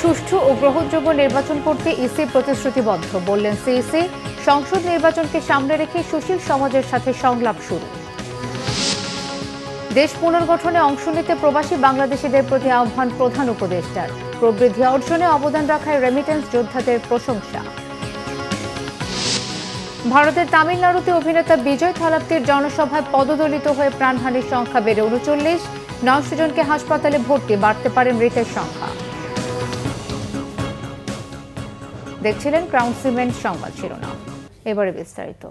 সুষ্ঠু ও গ্রহণযোগ্য নির্বাচন করতে ইসি প্রতিশ্রুতিবদ্ধ, বললেন সিইসি। সংসদ নির্বাচনকে সামনে রেখে সুশীল সমাজের সাথে সংলাপ শুরু। দেশ পুনর্গঠনে অংশ নিতে প্রবাসী বাংলাদেশিদের প্রতি আহ্বান প্রধান উপদেষ্টার। প্রবৃদ্ধি অর্জনে অবদান রাখায় রেমিটেন্স যোদ্ধাদের প্রশংসা। ভারতের তামিলনাড়ুতে অভিনেতা বিজয় থালাপতির জনসভায় পদদলিত হয়ে প্রাণহানির সংখ্যা বেড়ে ৩৯। ৯০০ জনকে হাসপাতালে ভর্তি, বাড়তে পারে মৃতের সংখ্যা। দেখছিলেন ক্রাউন সিমেন্ট সংবাদ শিরোনাম। এবারে বিস্তারিত।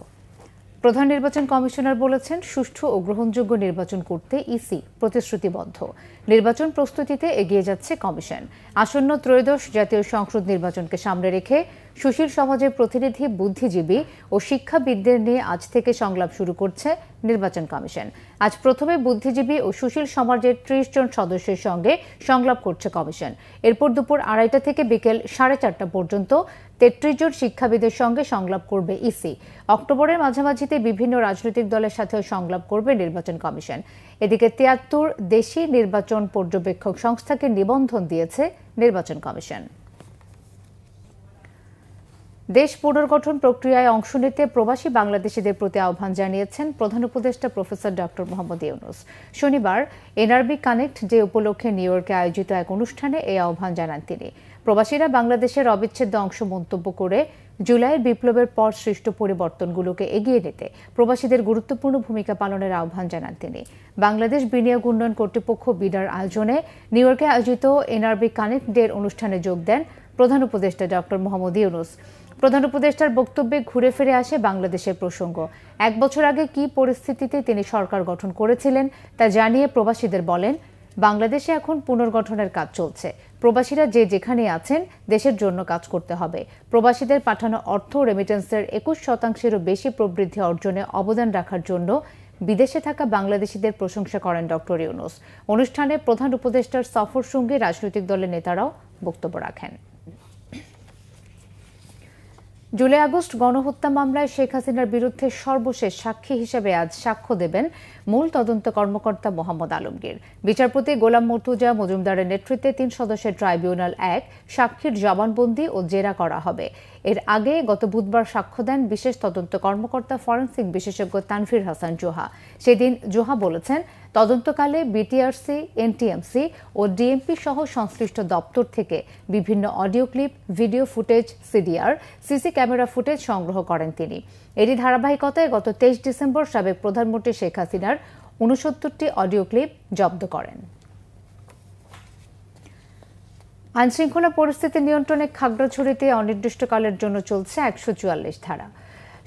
প্রধান নির্বাচন কমিশনার বলেছেন, সুষ্ঠু ও গ্রহণযোগ্য নির্বাচন করতে ইসি প্রতিশ্রুতিবদ্ধ। নির্বাচন প্রস্তুতিতে এগিয়ে যাচ্ছে কমিশন। আসন্ন ত্রয়োদশ জাতীয় সংসদ নির্বাচনকে সামনে রেখে সুশীল সমাজের প্রতিনিধি, বুদ্ধিজীবী ও শিক্ষাবিদদের নিয়ে আজ থেকে সংলাপ শুরু করছে নির্বাচন কমিশন। আজ প্রথমে বুদ্ধিজীবী ও সুশীল সমাজের ৩০ জন সদস্যের সঙ্গে সংলাপ করছে কমিশন। এরপর দুপুর ২:৩০ থেকে বিকেল ৪:৩০ পর্যন্ত ৩৩ জন শিক্ষাবিদের সঙ্গে সংলাপ করবে ইসি। অক্টোবরের মাঝামাঝিতে বিভিন্ন রাজনৈতিক দলের সাথেও সংলাপ করবে নির্বাচন কমিশন। এদিকে ৭৩ দেশি নির্বাচন পর্যবেক্ষক সংস্থাকে নিবন্ধন দিয়েছে নির্বাচন কমিশন। দেশ পুনর্গঠন প্রক্রিয়ায় অংশ নিতে প্রবাসী বাংলাদেশিদের প্রতি আহ্বান জানিয়েছেন প্রধান উপদেষ্টা প্রফেসর ডক্টর মোহাম্মদ ইউনূস। শনিবার এনআরবি কানেক্ট ডে উপলক্ষে নিউ ইয়র্কে আয়োজিত এক অনুষ্ঠানে এই আহ্বান জানান তিনি। প্রবাসীরা বাংলাদেশের অবিচ্ছেদ্য অংশ মন্তব্য করে জুলাইয়ের বিপ্লবের পর সৃষ্ট পরিবর্তনগুলোকে এগিয়ে নিতে প্রবাসীদের গুরুত্বপূর্ণ ভূমিকা পালনের আহ্বান জানান তিনি। বাংলাদেশ বিনিয়োগ উন্নয়ন কর্তৃপক্ষ বিডার আয়োজনে নিউ ইয়র্কে আয়োজিত এনআরবি কানেক্ট ডে অনুষ্ঠানে যোগ দেন প্রধান উপদেষ্টা ডক্টর মোহাম্মদ ইউনূস। প্রধান উপদেষ্টার বক্তব্যে ঘুরে ফিরে আসে বাংলাদেশের প্রসঙ্গ। ১ বছর আগে কি পরিস্থিতিতে তিনি সরকার গঠন করেছিলেন তা জানিয়ে প্রবাসীদের বলেন, বাংলাদেশে এখন পুনর্গঠনের কাজ চলছে। প্রবাসীরা যে যেখানে আছেন দেশের জন্য কাজ করতে হবে। প্রবাসীদের পাঠানো অর্থ রেমিটেন্সের ২১%-এরও বেশি প্রবৃদ্ধি অর্জনে অবদান রাখার জন্য বিদেশে থাকা বাংলাদেশিদের প্রশংসা করেন ডক্টর ইউনূস। অনুষ্ঠানে প্রধান উপদেষ্টার সফর সঙ্গে রাজনৈতিক দলের নেতারাও বক্তব্য রাখেন। জুলাই আগস্ট গণহত্যা মামলায় শেখ হাসিনার বিরুদ্ধে সর্বশেষ সাক্ষী হিসেবে আজ সাক্ষ্য দেবেন মূল তদন্ত কর্মকর্তা মোহাম্মদ আলমগীর। বিচারপতি গোলাম মর্তুজা মজুমদারের নেতৃত্বে ৩ সদস্যের ট্রাইব্যুনাল সাক্ষীর জবানবন্দি ও জেরা করা হবে। এর আগে গত বুধবার সাক্ষ্য দেন বিশেষ তদন্ত কর্মকর্তা ফরেনসিক বিশেষজ্ঞ তানভীর হাসান জোহা। সেদিন জোহা বলেছেন, তদন্তকালে বিটিআরসি, এনটিএমসি ও ডিএমপি সহ সংশ্লিষ্ট দপ্তর থেকে বিভিন্ন audio clip, video footage, CDR, CC camera footage সংগ্রহ করেন তিনি। এরই ধারাবাহিকতায় গত ২৩ ডিসেম্বর সাবেক প্রধানমন্ত্রী শেখ হাসিনার ৬৯টি অডিও ক্লিপ জব্দ করেন। আইনশৃঙ্খলা পরিস্থিতি নিয়ন্ত্রণে খাগড়াছড়িতে অনির্দিষ্টকালের জন্য চলছে ১৪৪ ধারা।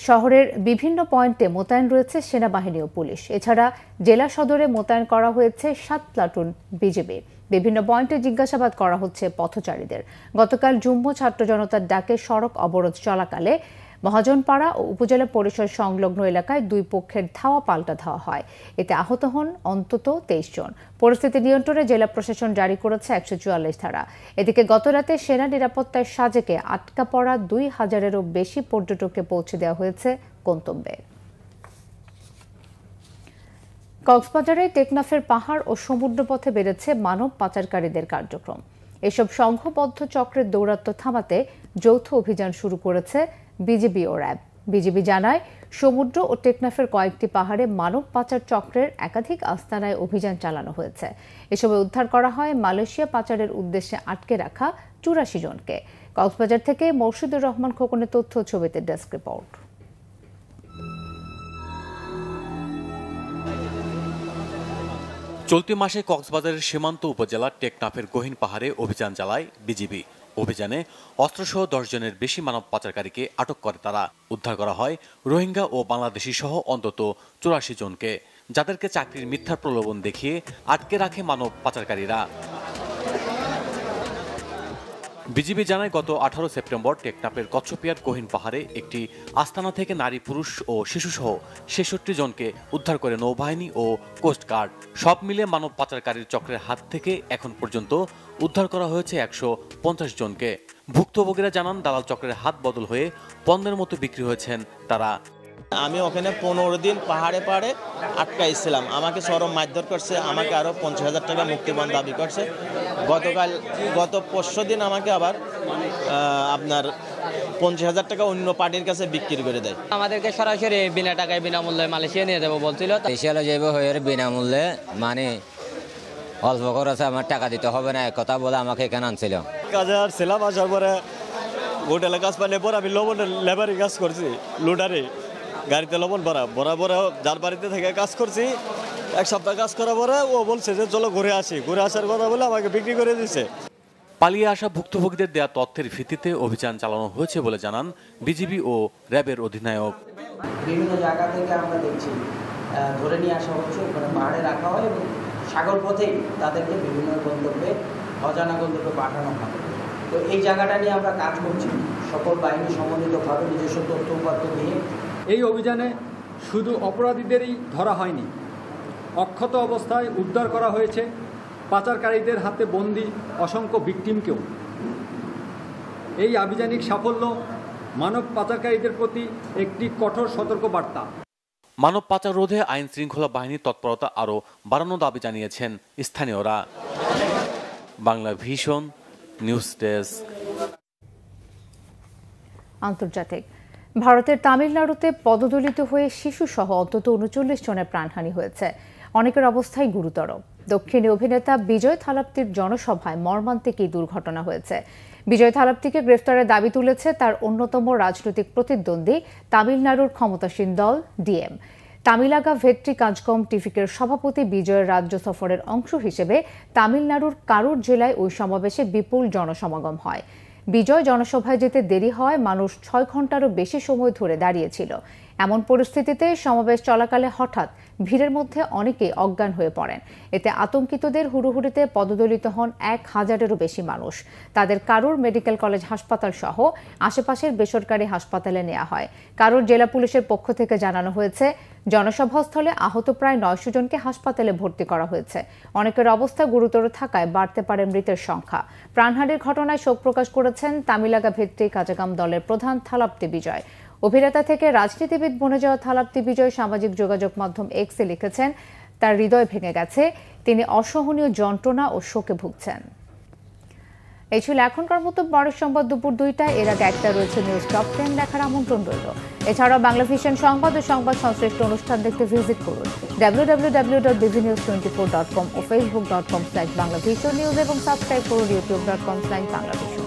শহরের বিভিন্ন পয়েন্টে মোতায়েন রয়েছে সেনাবাহিনী ও পুলিশ। এছাড়া জেলা সদরে মোতায়েন করা হয়েছে ৭ প্লাটুন বিজিবি। বিভিন্ন পয়েন্টে জিজ্ঞাসাবাদ করা হচ্ছে পথচারীদের। গতকাল জুম্ম ছাত্র জনতার ডাকে সড়ক অবরোধ চলাকালে মহাজনপাড়া ও উপজেলা পরিষদ সংলগ্ন এলাকায় দুই পক্ষের ধাওয়া পাল্টা ধাওয়া হয়। এতে আহত হন অন্তত ২৩ জন। পরিস্থিতি নিয়ন্ত্রণে জেলা প্রশাসন জারি করেছে ১৪৪ ধারা। এদিকে গতরাতে সেনা নিরাপত্তায় সাজেকে আটকা পড়া ২,০০০-এরও বেশি পর্যটককে পৌঁছে দেওয়া হয়েছে গন্তব্যে। কক্সবাজারে টেকনাফের পাহাড় ও সমুদ্রপথে বেড়েছে মানব পাচারকারীদের কার্যক্রম। এসব সংঘবদ্ধ চক্রের দৌরাত্ম্য থামাতে যৌথ অভিযান শুরু করেছে বিজিবি ও র্যাব। বিজিবি জানায়, সমুদ্র ও টেকনাফের কয়েকটি পাহাড়ে মানব পাচার চক্রের একাধিক আস্তানায় অভিযান চালানো হয়েছে। এসবে উদ্ধার করা হয় মালয়েশিয়া পাচারের উদ্দেশ্যে আটকে রাখা ৮৪ জনকে। কক্সবাজার থেকে মর্শিদুর রহমান খোকনের তথ্য, ছবিতে ডেস্ক রিপোর্ট। চলতি মাসে কক্সবাজারের সীমান্ত উপজেলা টেকনাফের গহীন পাহাড়ে অভিযান চালায় বিজিবি। অভিযানে অস্ত্রসহ ১০ জনের বেশি মানব পাচারকারীকে আটক করে তারা। উদ্ধার করা হয় রোহিঙ্গা ও বাংলাদেশি সহ অন্তত ৮৪ জনকে, যাদেরকে চাকরির মিথ্যা প্রলোভন দেখিয়ে আটকে রাখে মানব পাচারকারীরা। বিজিবি জানায়, গত ১৮ সেপ্টেম্বর টেকনাফের কচ্ছপিয়ার গহীন পাহাড়ে একটি আস্তানা থেকে নারী, পুরুষ ও শিশুসহ ৬৬ জনকে উদ্ধার করে নৌবাহিনী ও কোস্টগার্ড। সব মিলে মানব পাচারকারীর চক্রের হাত থেকে এখন পর্যন্ত উদ্ধার করা হয়েছে ১৫০ জনকে। ভুক্তভোগীরা জানান, দালাল চক্রের হাত বদল হয়ে পণ্যের মতো বিক্রি হয়েছেন তারা। আমি ওখানে ১৫ দিন পাহাড়ে পাহাড়ে আটকাইছিলাম। আমাকে চরম মারধর করছে, আমাকে আরও ৫০,০০০ টাকা মুক্তিপণ দাবি করছে। গত পরশু দিন আমাকে আবার আপনার 50,000 টাকা অন্য পার্টির কাছে বিক্রি করে দেয়। আমাদেরকে সরাসরি বিনা টাকায় বিনামূল্যে মালয়েশিয়া নিয়ে যাবো বলছিল। এশিয়ালে যাইব হয়ে বিনামূল্যে, মানে অল্প খরচে আমার টাকা দিতে হবে না, এক কথা বলে আমাকে এখানে আনছিল। কাজে আসছিলাম, আসার পরে হোটেলে কাজ পাইলে পরে আমি লবণের লেবারি কাজ করছি, লোডারে গাড়িতে লবণ ভরা যার বাড়িতে থেকে কাজ করছি। এক সপ্তাহ কাজ করার পরে ও বলছে যে চলো ঘুরে আসার কথা বলে আমাকে বিক্রি করে দিচ্ছে। পালিয়ে আসা ভুক্তভোগীদের দেয়া তথ্যের ভিত্তিতে অভিযান চালানো হয়েছে বলে জানান বিজিবি ও র্যাবের অধিনায়ক। বিভিন্ন জায়গা থেকে আমরা দেখছি ধরে নিয়ে আসা হচ্ছে, ওখানে পাহাড়ে রাখা হয় এবং সাগর পথেই তাদেরকে বিভিন্ন গন্তব্যে, অজানা গন্তব্যে পাঠানো হয়। তো এই জায়গাটা নিয়ে আমরা কাজ করছি সকল বাহিনী সমন্বিতভাবে নিজস্ব তথ্য উপাত্ত দিয়ে। এই অভিযানে শুধু অপরাধীদেরই ধরা হয়নি, অক্ষত অবস্থায় উদ্ধার করা হয়েছে পাচারকারীদের হাতে বন্দী অসংখ্য ভিকটিমকেও। এই আভিযানিক সাফল্য মানব পাচারকারীদের প্রতি একটি কঠোর সতর্কবার্তা। মানব পাচার রোধে আইন শৃঙ্খলা বাহিনীর তৎপরতা আরও বাড়ানোর দাবি জানিয়েছেন স্থানীয়রা। Bangla vision news desk. আন্তর্জাতিক। ভারতের তামিলনাড়ুতে পদদলিত হয়ে শিশুসহ অন্তত ৩৯ জনের প্রাণহানি হয়েছে, অনেকের অবস্থাই গুরুতর। দক্ষিণী অভিনেতা বিজয় থালাপতির জনসভায় মর্মান্তিক এই দুর্ঘটনা হয়েছে। বিজয় থালাপতিকে গ্রেফতারের দাবি তুলেছে তার অন্যতম রাজনৈতিক প্রতিদ্বন্দ্বী তামিলনাড়ুর ক্ষমতাসীন দল ডিএম। তামিলাগা ভেট্রি কাজকম টিভিকের সভাপতি বিজয়ের রাজ্য সফরের অংশ হিসেবে তামিলনাড়ুর কারুর জেলায় ওই সমাবেশে বিপুল জনসমাগম হয়। বিজয় জনসভায় যেতে দেরি হয়, মানুষ ৬ ঘন্টারও বেশি সময় ধরে দাঁড়িয়েছিল। এমন পরিস্থিতিতে সমাবেশ চলাকালে হঠাৎ ভিড়ের মধ্যে অনেকেই অজ্ঞান হয়ে পড়েন। এতে আতঙ্কিতদের হুড়োহুড়িতে পদদলিত হন ১,০০০-এরও বেশি মানুষ। তাদের কারুর মেডিকেল কলেজ হাসপাতাল সহ আশেপাশের বেসরকারি হাসপাতালে নেওয়া হয়। কারুর জেলা পুলিশের পক্ষ থেকে জানানো হয়েছে, জনসভাস্থলে আহত প্রায় ৯০০ জনকে হাসপাতালে ভর্তি করা হয়েছে। অনেকের অবস্থা গুরুতর থাকায় বাড়তে পারে মৃতের সংখ্যা। প্রাণহানির ঘটনায় শোক প্রকাশ করেছেন তামিলাগা ভেট্রি কাজাগাম দলের প্রধান থালাপতি বিজয়। অভিনেতা থেকে রাজনীতিবিদ বনে যাওয়া থালাপতি বিজয় সামাজিক যোগাযোগ মাধ্যম এক্সে লিখেছেন, তার হৃদয় ভেঙে গেছে, তিনি অসহনীয় যন্ত্রণা ও শোকে ভুগছেন। এই ছিল এখনকার মতো পরের সংবাদ দুপুর ২টায়। এর আগে একটা রয়েছে নিউজ টপ 10 দেখার আমন্ত্রণ রইল। এছাড়াও বাংলা ভিশন সংবাদ ও সংবাদ সংশ্লিষ্ট অনুষ্ঠান দেখতে ভিজিট করুন www.bvnews24.com ও facebook.com/banglavision news এবং সাবস্ক্রাইব করুন youtube.com/banglavision।